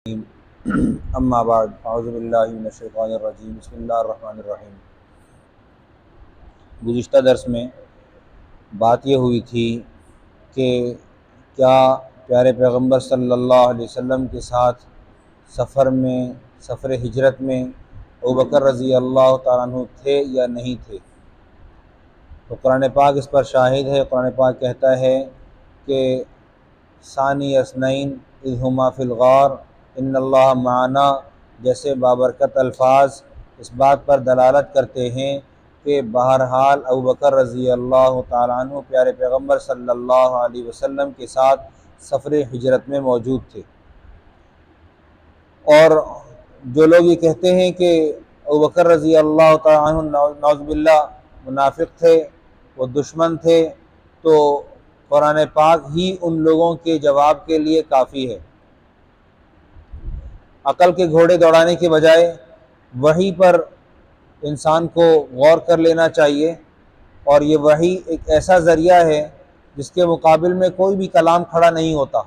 अम्मा बाद औज़ु बिल्लाहि मिनश शैतानिर रजीम बिस्मिल्लाहिर रहमानिर रहीम। गुज़िश्ता दर्स में बात ये हुई थी कि क्या प्यारे पैगम्बर सल्लल्लाहु अलैहि वसल्लम के साथ सफ़र हिजरत में अबू बकर रज़ी अल्लाह तआला अन्हु थे या नहीं थे। तो कुरान पाक इस पर शाहिद है। कुरान पाक कहता है कि सानी अस्नैन इज़ हुमा फ़िल गार इन्नल्लाह माना, जैसे बाबरकत अल्फाज इस बात पर दलालत करते हैं कि बहरहाल अबू बकर रज़ी अल्लाह तआला अन्हु प्यारे पैगम्बर सल्लल्लाहु अलैहि वसल्लम के साथ सफ़र हिजरत में मौजूद थे। और जो लोग ये कहते हैं कि अबू बकर रज़ी अल्लाह तआला अन्हु नौज़ुबिल्लाह मुनाफिक थे, वो दुश्मन थे, तो कुरान पाक ही उन लोगों के जवाब के लिए काफ़ी है। अक़ल के घोड़े दौड़ाने के बजाय वही पर इंसान को गौर कर लेना चाहिए। और ये वही एक ऐसा ज़रिया है जिसके मुकाबिल में कोई भी कलाम खड़ा नहीं होता।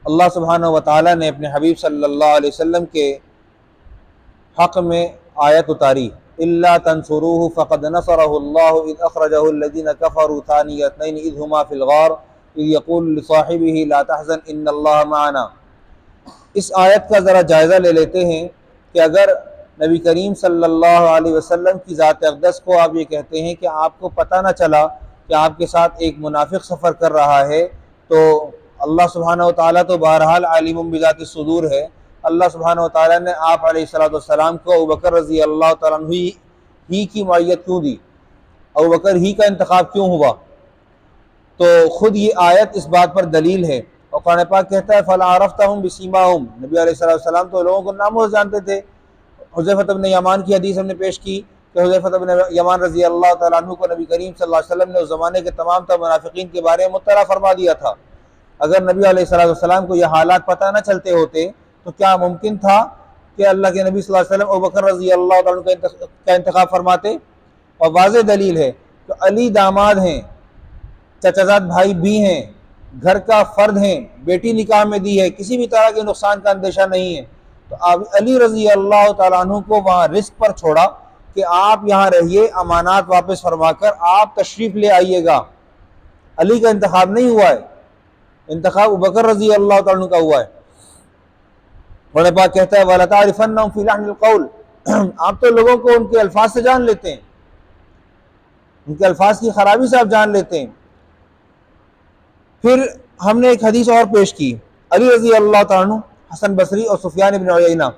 अल्लाह सुब्हानहू व तआला ने अपने हबीब सल्लल्लाहु अलैहि वसल्लम के हक़ में आयत उतारी, इल्ला तंसुरूहु फ़क़द नसरहुल्लाहु इज़ अख़रजहुल्लज़ीना कफ़रू थानिय इस्नैन इज़ हुमा फ़िल गार इज़ यक़ूलु लिसाहिबिही ला तहज़न इन्नल्लाह माना। इस आयत का ज़रा जायज़ा ले लेते हैं कि अगर नबी करीम सल्लल्लाहु अलैहि वसल्लम की ज़ात अक़दस को आप ये कहते हैं कि आपको पता न चला कि आपके साथ एक मुनाफिक सफ़र कर रहा है, तो अल्लाह सुब्हानहू व तआला तो बहरहाल आलिमुम बिज़ाति सुदूर है। अल्लाह सुब्हानहू व तआला ने आप अलैहिस्सलातु वस्सलाम को अबू बकर रज़ी अल्लाह तआला अन्हु ही की मइयत क्यों दी, अबू बकर ही का इंतखाब क्यों हुआ। तो ख़ुद ये आयत इस बात पर दलील है। और कुरान पाक कहता है फला अरफ़्तहुम बिसीमाहुम, नबी अलैहिस्सलाम तो लोगों को नामों से जानते थे। हुज़ैफ़ा इब्न यमान की हदीस हमने पेश की कि हुज़ैफ़ा इब्न यमान रज़ी अल्लाह तआला अन्हु को नबी करीम सल्लल्लाहु अलैहि वसल्लम ने उस ज़माने के तमाम मुनाफ़िक़ीन के बारे में मुत्तला फरमा दिया था। अगर नबी अलैहिस्सलाम को यह हालात पता न चलते होते तो क्या मुमकिन था कि अल्लाह के नबी सल्लल्लाहु अलैहि वसल्लम अबू बकर रज़ी अल्लाह तआला अन्हु का इंतखाब फरमाते। और वाज़ेह दलील है कि अली दामाद हैं, चचाज़ाद भाई भी हैं, घर का फ़र्द हैं, बेटी निकाह में दी है, किसी भी तरह के नुकसान का अंदेशा नहीं है। तो अब अली रज़ी अल्लाह तआला अन्हु को वहाँ रिस्क पर छोड़ा कि आप यहाँ रहिए, अमानात वापस फरमाकर आप तशरीफ़ ले आइएगा। अली का इंतखाब नहीं हुआ है, इंतखाब अबू बकर रज़ी अल्लाह तआला अन्हु का हुआ है। कुरान पाक कहता है वला तारिफन्नहुम फ़ी लहनिल क़ौल, आप तो लोगों को उनके अल्फाज से जान लेते हैं, उनके अल्फाज की खराबी से आप जान लेते हैं। फिर हमने एक हदीस और पेश की, अली रज़ी अल्लाह तआला अन्हु, हसन बसरी और सुफियान इब्न उयैना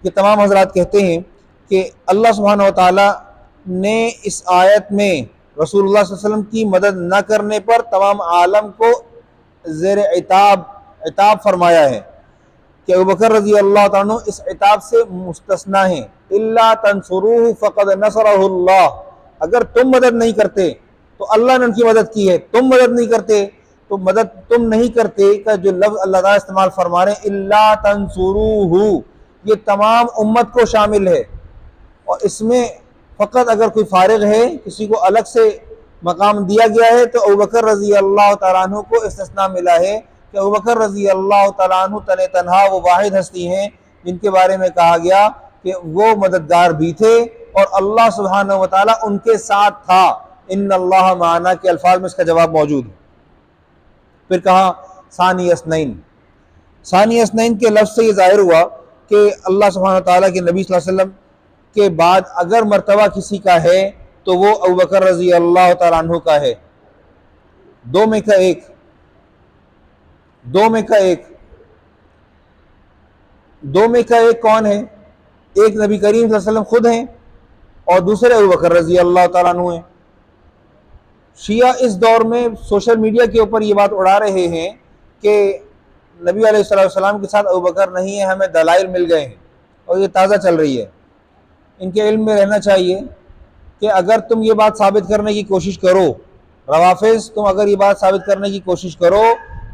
के तमाम हज़रात कहते हैं कि अल्लाह सुब्हानहू व तआला ने इस आयत में रसूलुल्लाह सल्लल्लाहु अलैहि वसल्लम की मदद न करने पर तमाम आलम को ज़ेर इताब फरमाया है कि अबू बकर रज़ी अल्लाह तआला अन्हु इस इताब से मुस्तस्ना है। इल्ला तंसुरूहु फ़क़द नसरहुल्लाह, अगर तुम मदद नहीं करते तो अल्लाह ने उनकी मदद की है, तुम मदद नहीं करते तो मदद तुम नहीं करते का जो लफ्ज़ अल्लाह ताला इस्तेमाल फरमा रहे हैं इल्ला तंसुरूहु, ये तमाम उम्मत को शामिल है। और इसमें फ़कत अगर कोई फारिग है, किसी को अलग से मकाम दिया गया है, तो अबू बकर रज़ी अल्लाह तआला अन्हु को इस्तिस्ना मिला है कि अबू बकर रज़ी अल्लाह तआला अन्हु तने तन्हा वो वाहिद हस्ती हैं जिनके बारे में कहा गया कि वो मददगार भी थे और अल्लाह सुब्हानहू व तआला उनके साथ था। इन्नल्लाह माना के अल्फाज में इसका जवाब मौजूद है। फिर कहा सानी अस्नैन, सानी अस्नैन के लफ्ज़ से ये ज़ाहिर हुआ कि अल्लाह सुब्हानहू व तआला के नबी सल्लल्लाहु अलैहि वसल्लम के बाद अगर मर्तबा किसी का है तो वो अबू बकर रज़ी अल्लाह तआला अन्हु का है। दो में का एक, दो में का एक, दो में का एक कौन है? एक नबी करीम सल्लल्लाहु अलैहि वसल्लम खुद हैं और दूसरे अबू बकर रज़ी अल्लाह तआला अन्हु हैं। शिया इस दौर में सोशल मीडिया के ऊपर ये बात उड़ा रहे हैं कि नबी अलैहिस्सलाम के साथ अबू बकर नहीं है, हमें दलाइल मिल गए हैं, और ये ताज़ा चल रही है। इनके इल्म में रहना चाहिए कि अगर तुम ये बात साबित करने की कोशिश करो, रवाफिज़ तुम अगर ये बात साबित करने की कोशिश करो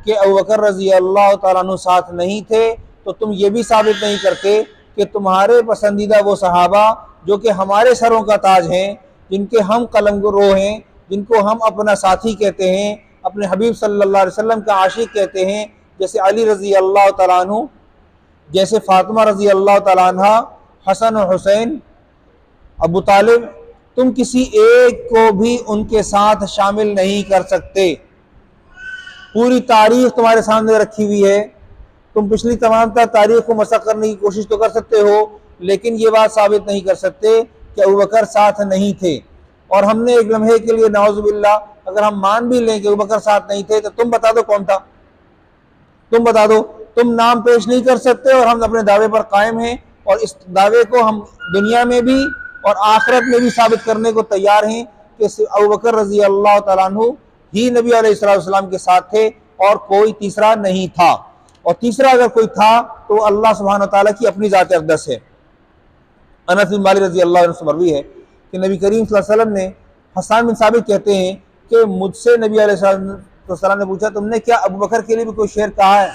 कि अबू बकर रज़ी अल्लाह तआला अन्हु साथ नहीं थे, तो तुम ये भी साबित नहीं करते कि तुम्हारे पसंदीदा वो सहाबा जो कि हमारे सरों का ताज हैं, जिनके हम कलमगो हैं, जिनको हम अपना साथी कहते हैं, अपने हबीब सल्लल्लाहु अलैहि वसल्लम का आशिक कहते हैं, जैसे अली रज़ी अल्लाह तआला अन्हु, जैसे फातिमा रज़ी अल्लाह तआला अन्हा, हसन और हुसैन, अबू तालिब, तुम किसी एक को भी उनके साथ शामिल नहीं कर सकते। पूरी तारीख तुम्हारे सामने रखी हुई है, तुम पिछली तमाम तारीख को मसख करने की कोशिश तो कर सकते हो, लेकिन ये बात साबित नहीं कर सकते कि अबू बकर साथ नहीं थे। और हमने एक लम्हे के लिए नाउज़ुबिल्लाह अगर हम मान भी लें कि अबू बकर साथ नहीं थे, तो तुम बता दो कौन था, तुम बता दो। तुम नाम पेश नहीं कर सकते और हम अपने दावे पर कायम हैं, और इस दावे को हम दुनिया में भी और आखिरत में भी साबित करने को तैयार हैं कि अबू बकर रज़ी अल्लाह तआला अन्हु ही नबी अलैहिस्सलाम के साथ थे और कोई तीसरा नहीं था। और तीसरा अगर कोई था तो अल्लाह सुब्हानहू व तआला की अपनी ज़ात अक़दस है। अनस बिन मालिक रज़ी अल्लाह अन्हु से मरवी है कि नबी करीम सल्लल्लाहु अलैहि वसल्लम ने, हसन बिन साबित कहते हैं कि मुझसे नबी अलैहिस्सलाम ने पूछा, तुमने क्या अबू बकर के लिए भी कोई शेर कहा है?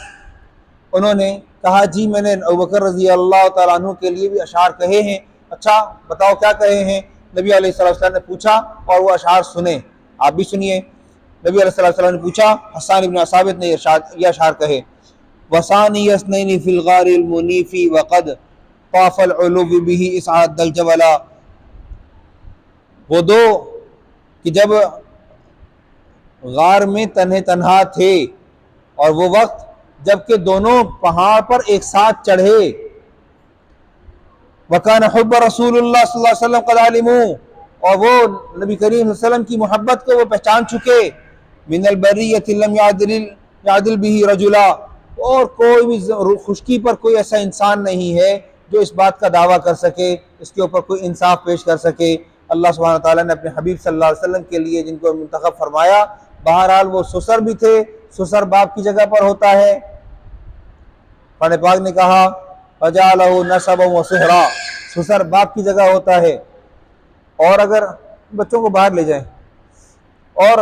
उन्होंने कहा, जी मैंने अबू बकर रज़ी अल्लाह तआला अन्हु के लिए भी अशार कहे हैं। अच्छा बताओ क्या कहे हैं? नबी अलैहिस्सलाम ने पूछा और वो अशार सुने, आप भी सुनिए। नबी अलैहिस्सलाम ने पूछा, हसन इब्न साबित ने यह अशार कहे, वसानी यसनैनि फिल गारिल मुनीफी वक़द ताफ़ल उलुव बिही इसअदल जबला। वो दो कि जब गार में तन्हे तन्हा थे और वो वक्त जबकि दोनों पहाड़ पर एक साथ चढ़े। वकान हुब्ब रसूलुल्लाह सल्लल्लाहु अलैहि वसल्लम क़द अलिमू, और वो नबी करीम सल्लल्लाहु अलैहि वसल्लम की मोहब्बत को वो पहचान चुके। मिनल बर्रियति लम यादिल बिही रजुला, और कोई भी खुशकी पर कोई ऐसा इंसान नहीं है जो इस बात का दावा कर सके, इसके ऊपर कोई इंसाफ पेश कर सके। अल्लाह सुब्हानहू व तआला ने अपने हबीब सल्लल्लाहु अलैहि वसल्लम के लिए जिनको मुंतखब फरमाया, बहरहाल वो सुसर भी थे, सुसर बाप की जगह पर होता है। कुरान पाक ने कहा, फजालहु नसबा व सुहरा, सुसर बाप की जगह होता है। और अगर बच्चों को बाहर ले जाएं, और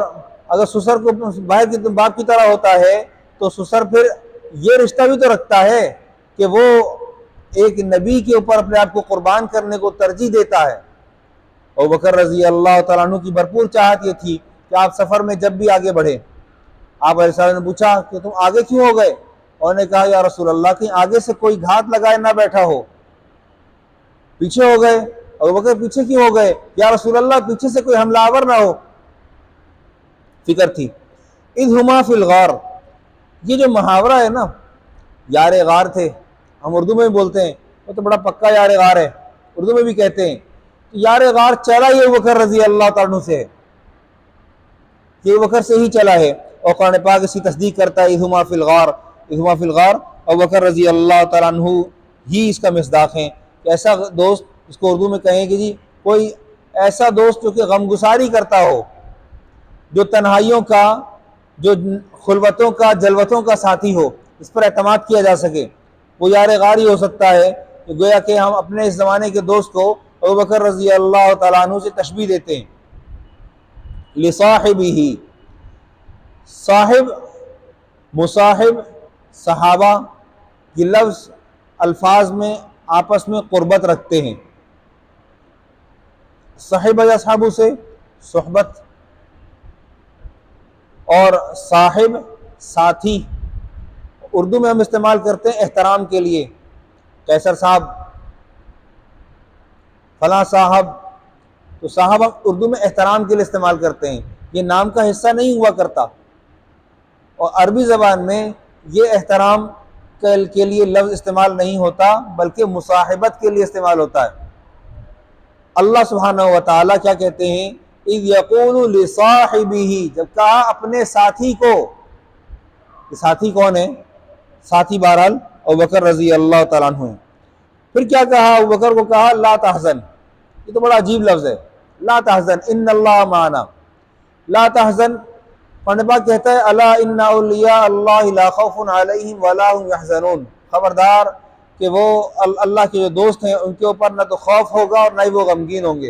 अगर सुसर को बाहर की बाप की तरह होता है, तो सुसर फिर ये रिश्ता भी तो रखता है कि वो एक नबी के ऊपर अपने आप को कुर्बान करने को तरजीह देता है। अबू बकर रज़ी अल्लाह तआला अन्हु की भरपूर चाहत ये थी कि आप सफ़र में जब भी आगे बढ़े, आप अलैहिस्सलाम ने पूछा कि तुम आगे क्यों हो गए? उन्होंने कहा, या रसूल अल्लाह, कहीं आगे से कोई घात लगाए ना बैठा हो। पीछे हो गए, अबू बकर पीछे क्यों हो गए? या रसूल अल्लाह, पीछे से कोई हमलावर ना हो, फिक्र थी। इज़ हुमा फिल गार, ये जो मुहावरा है ना, यार गार थे, हम उर्दू में भी बोलते हैं, वो तो बड़ा पक्का यार गार है, उर्दू में भी कहते हैं। तो यार गार चला ही अबू बकर रज़ी अल्लाह तआला अन्हु से है, कि अबू बकर से ही चला है। और कुरान पाक इसकी तस्दीक करता है, इज़ हुमा फिल गार, इज़ हुमा फिल गार, अबू बकर रज़ी अल्लाह तआला अन्हु ही इसका मिस्दाक है। ऐसा दोस्त, इसको उर्दू में कहें कि जी कोई ऐसा दोस्त जो कि गमगुसारी करता हो, जो तन्हाइयों का, जो खुलवतों का, जलवतों का साथी हो, इस पर एतमाद किया जा सके, वो यार गार ही हो सकता है। तो गोया कि हम अपने इस ज़माने के दोस्त को अबू बकर रज़ी अल्लाह तआला अन्हु से तशबीह देते हैं। लिसाहिबिही, साहिब, मुसाहिब, सहाबा ये लफ्ज़ अल्फाज में आपस में क़ुर्बत रखते हैं। साहिब असहाबु से सोहबत, और साहिब साथी उर्दू में हम इस्तेमाल करते हैं एहतराम के लिए, कैसर साहब, फला साहब। तो साहब हम उर्दू में एहतराम के लिए इस्तेमाल करते हैं, ये नाम का हिस्सा नहीं हुआ करता। और अरबी ज़बान में ये एहतराम के लिए लफ्ज़ इस्तेमाल नहीं होता, बल्कि मुसाहिबत के लिए इस्तेमाल होता है। अल्लाह सुब्हानहू व तआला क्या कहते हैं, इज़ यक़ूलु लिसाहिबिही, जब कहा अपने साथी को, साथी कौन है? साथी बहरहाल अबू बकर रज़ी अल्लाह तआला अन्हु। फिर क्या कहा? अबू बकर को कहा, ला तहज़न, ये तो बड़ा अजीब लफ्ज़ है, ला तहज़न इन्नल्लाह माना। ला तहज़न, पढ़बा कहता है, अला इन्ना औलिया अल्लाह ला खौफुन अलैहिम वला हुम यहज़नून, खबरदार कि वो अल्लाह के जो दोस्त हैं उनके ऊपर ना तो खौफ होगा और ना ही वो गमगीन होंगे।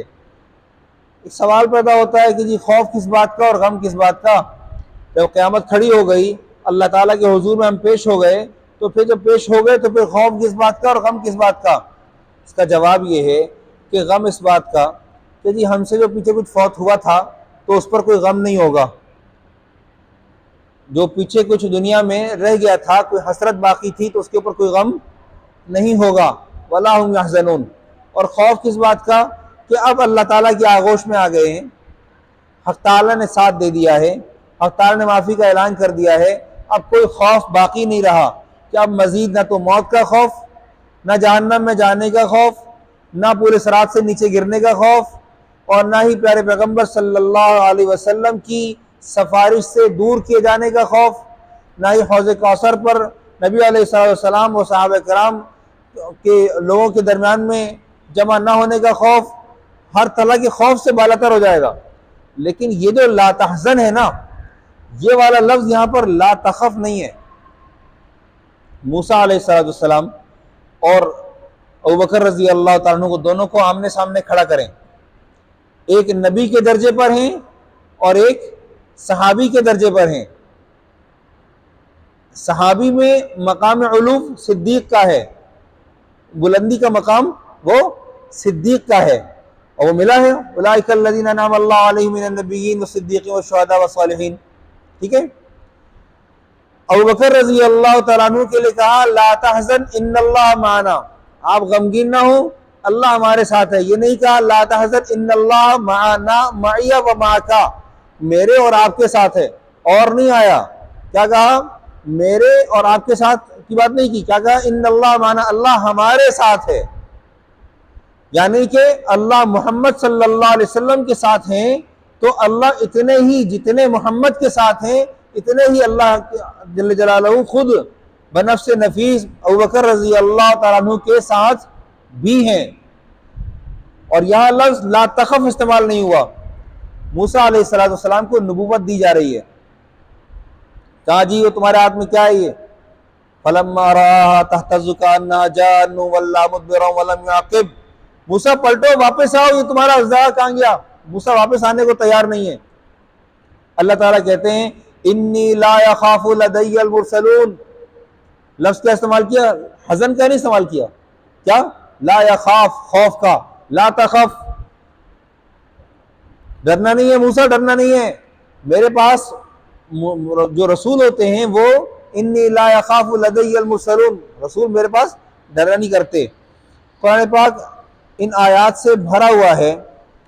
एक सवाल पैदा होता है कि जी खौफ किस बात का और गम किस बात का? जब क़यामत खड़ी हो गई, अल्लाह ताला के हुजूर में हम पेश हो गए, तो फिर जब पेश हो गए तो फिर खौफ किस बात का और गम किस बात का? इसका जवाब ये है कि गम इस बात का कि जी हमसे जो पीछे कुछ फौत हुआ था तो उस पर कोई गम नहीं होगा, जो पीछे कुछ दुनिया में रह गया था, कोई हसरत बाकी थी, तो उसके ऊपर कोई गम नहीं होगा। वला हुम यहज़नून। और खौफ किस बात का कि अब अल्लाह ताला की आगोश में आ गए हैं, हक़ ताला ने साथ दे दिया है, हक़ ताला ने माफ़ी का ऐलान कर दिया है। अब कोई खौफ बाकी नहीं रहा कि अब मज़ीद ना तो मौत का खौफ, ना जहन्नम में जाने का खौफ, ना पूरे सिरात से नीचे गिरने का खौफ, और ना ही प्यारे पैगम्बर सल्लल्लाहु अलैहि वसल्लम की सफारिश से दूर किए जाने का खौफ, ना ही हौज़ कौसर पर नबी अलैहिस्सलाम और सहाबा कराम के लोगों के दरमियान में जमा ना होने का खौफ। हर तरह के खौफ से बालातर हो जाएगा। लेकिन ये जो ला तहज़न है ना, ये वाला लफ्ज़ यहाँ पर ला तखफ नहीं है। मूसा अलैहिस्सलाम और अबू बकर रज़ी अल्लाह तआला अन्हु को, दोनों को आमने सामने खड़ा करें, एक नबी के दर्जे पर हैं और एक सहाबी के दर्जे पर हैं। सहाबी में मकाम उलूम सिद्दीक का है, बुलंदी का मकाम वो सिद्दीक का है, और वो मिला है उलाइकल्लज़ीना अनअम अल्लाहु अलैहिम मिनन नबिय्यीन वस्सिद्दीक़ीन वश्शुहदा वस्सालिहीन। ठीक है। अबू बकर रज़ी अल्लाह तआला अन्हु के लिए कहा ला तहज़न इन्नल्लाह माना, आप गमगीन ना हो, अल्लाह हमारे साथ है। ये नहीं कहा ला तहज़न इन्नल्लाह माना मइया व माका, मेरे और आपके साथ है, और नहीं आया। क्या कहा? मेरे और आपके साथ की बात नहीं की, क्या कहा? इन्नल्लाह माना, अल्लाह हमारे साथ है। यानी कि अल्लाह मोहम्मद सल्लल्लाहु अलैहि वसल्लम के साथ हैं, तो अल्लाह इतने ही जितने मोहम्मद के साथ हैं, इतने ही अल्लाह जल्ल जलालहू खुद बनफ्स नफीस अबू बकर रज़ी अल्लाह तआला अन्हु के साथ भी हैं। और यहाँ लफ्ज़ ला तखफ इस्तेमाल नहीं हुआ। मूसा अलैहिस्सलाम को नबूवत दी जा रही है। कहा जी वो तुम्हारे हाथ में क्या है? ये फलम्मा रआहा तहतज़्ज़ु कअन्नहा जान्नुन वल्ला मुदबिरन वलम युअक़िब, मूसा पलटो, वापस आओ, ये तुम्हारा अज़दा कहाँ गया? मूसा वापस आने को तैयार नहीं है। अल्लाह ताला कहते हैं इन्नी ला यखाफु लदय्यल मुरसलून। लफ्ज़ क्या इस्तेमाल किया? हज़न का नहीं इस्तेमाल किया। क्या? ला यखाफ, खौफ का। ला तखफ, डरना नहीं है मूसा, डरना नहीं है। मेरे पास जो रसूल होते हैं वो इन्नी ला यखाफु लदय्यल मुरसलून, रसूल मेरे पास डरा नहीं करते। कुरान पाक इन आयात से भरा हुआ है।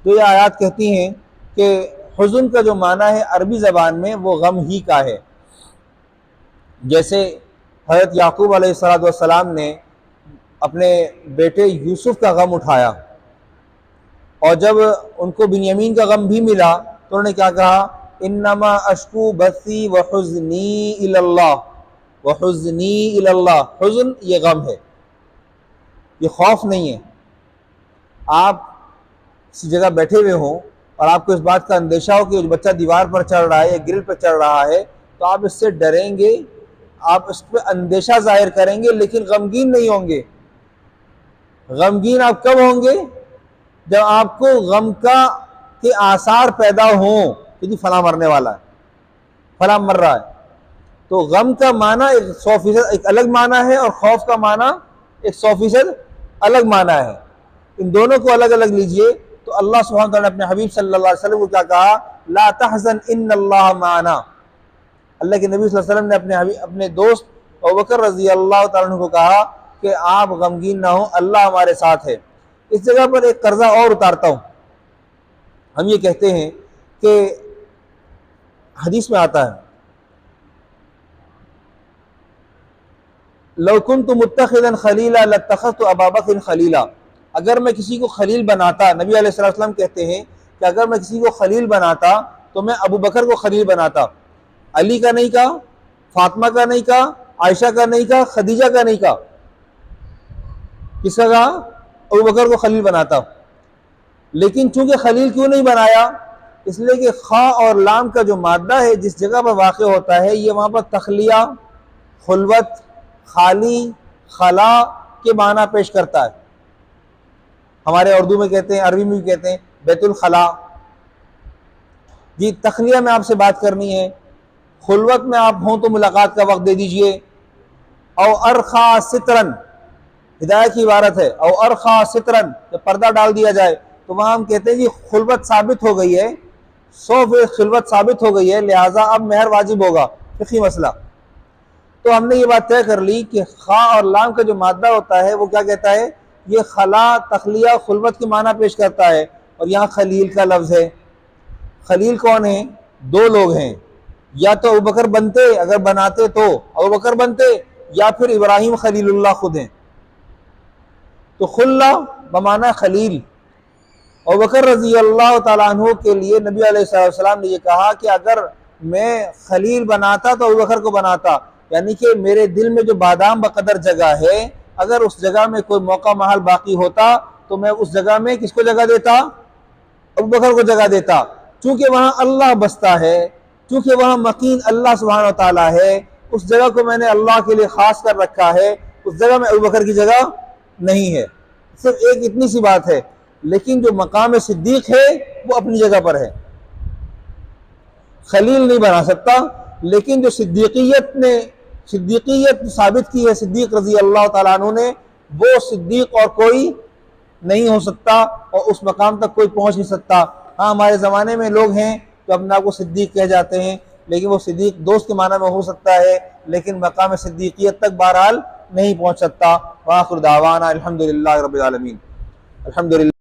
तो ये आयात कहती हैं कि हुज़्न का जो माना है अरबी ज़बान में वो गम ही का है। जैसे हज़रत याकूब अलैहिस्सलाम ने अपने बेटे यूसुफ का गम उठाया, और जब उनको बिन्यामीन का गम भी मिला तो उन्होंने क्या कहा? इन्नमा अश्कू बसी व हुज़्नी इलल्लाह, व हुज़्नी इलल्लाह। हुज़्न ये गम है, ये खौफ नहीं है। आप किसी जगह बैठे हुए हों और आपको इस बात का अंदेशा हो कि बच्चा दीवार पर चढ़ रहा है या ग्रिल पर चढ़ रहा है, तो आप इससे डरेंगे, आप इस पर अंदेशा जाहिर करेंगे, लेकिन गमगीन नहीं होंगे। गमगीन आप कब होंगे? जब आपको गम का के आसार पैदा हों कि फला मरने वाला है, फला मर रहा है। तो गम का माना 100% एक अलग माना है, और खौफ का माना 100% अलग माना है। इन दोनों को अलग अलग लीजिए। तो अल्लाह सुब्हानहू व तआला ने अपने हबीब सल्लल्लाहु अलैहि वसल्लम को क्या कहा? ला तहज़न इन्नल्लाह माना। अल्लाह के नबी सल्लल्लाहु अलैहि वसल्लम ने अपने दोस्त अबू बकर रज़ी अल्लाह तआला अन्हु को कहा कि आप गमगीन ना हो, अल्लाह हमारे साथ है। इस जगह पर एक कर्जा और उतारता हूँ। हम ये कहते हैं कि हदीस में आता है लौ कुन्तु मुत्तखिज़न खलीला लत्तखज़्तु अबा बकर खलीला, अगर मैं किसी को खलील बनाता, नबी अलैहिस्सलाम कहते हैं कि अगर मैं किसी को खलील बनाता तो मैं अबू बकर को खलील बनाता। अली का नहीं कहा, फातिमा का नहीं कहा, आयशा का नहीं कहा, खदीजा का नहीं कहा, किसका कहा? अबू बकर को खलील बनाता। लेकिन चूंकि खलील क्यों नहीं बनाया? इसलिए कि खा और लाम का जो मादा है जिस जगह पर वाक़ होता है, ये वहाँ पर तखलिया, खुलवत, खाली, खला के माना पेश करता है। हमारे उर्दू में कहते हैं, अरबी में भी कहते हैं बैतुल खला। जी तखलिया में आपसे बात करनी है, खुलवत में आप हों तो मुलाकात का वक्त दे दीजिए। और अरखा सितरन, हिदायत की इबारत है। और अरखा सितरन, जब पर्दा डाल दिया जाए तो वहाँ हम कहते हैं जी खुलवत साबित हो गई है, 100% खुलवत साबित हो गई है, लिहाजा अब मेहर वाजिब होगा। फ़िक़ही मसला। तो हमने ये बात तय कर ली कि खा और लाम का जो मादा होता है वो क्या कहता है, ये खला, तखलिया, खुलवत की माना पेश करता है, और यहाँ खलील का लफ्ज़ है। खलील कौन है? दो लोग हैं, या तो अबू बकर बनते, अगर बनाते तो अबू बकर बनते, या फिर इब्राहिम खलीलुल्लाह खुद हैं। तो खुल्ला बमाना खलील। अबू बकर रजी अल्लाह तआला अन्हु के लिए नबी अलैहिस्सलाम ने ये कहा कि अगर मैं खलील बनाता तो अबू बकर को बनाता, यानी कि मेरे दिल में जो बादाम बकदर जगह है, अगर उस जगह में कोई मौका महल बाकी होता तो मैं उस जगह में किसको जगह देता? अबू बकर को जगह देता। चूंकि वहां अल्लाह बसता है, चूंकि वहां मकीन अल्लाह सुब्हानहू व तआला है, उस जगह को मैंने अल्लाह के लिए खास कर रखा है, उस जगह में अबू बकर की जगह नहीं है। सिर्फ एक इतनी सी बात है, लेकिन जो मकाम सिद्दीक है वो अपनी जगह पर है। खलील नहीं बना सकता, लेकिन जो सिद्दीकियत साबित की है सिद्दीक रजी अल्लाह तआला अन्हु ने, वो सिद्दीक और कोई नहीं हो सकता, और उस मकाम तक कोई पहुंच नहीं सकता। हाँ, हमारे ज़माने में लोग हैं जो अपने आप को सिद्दीक कह जाते हैं, लेकिन वो सिद्दीक दोस्त के माना में हो सकता है, लेकिन मकाम सिद्दीकियत तक बहरहाल नहीं पहुंच सकता। व आखिर दावाना अल्हम्दुलिल्लाहि रब्बिल आलमीन। अल्हम्दुलिल्लाह।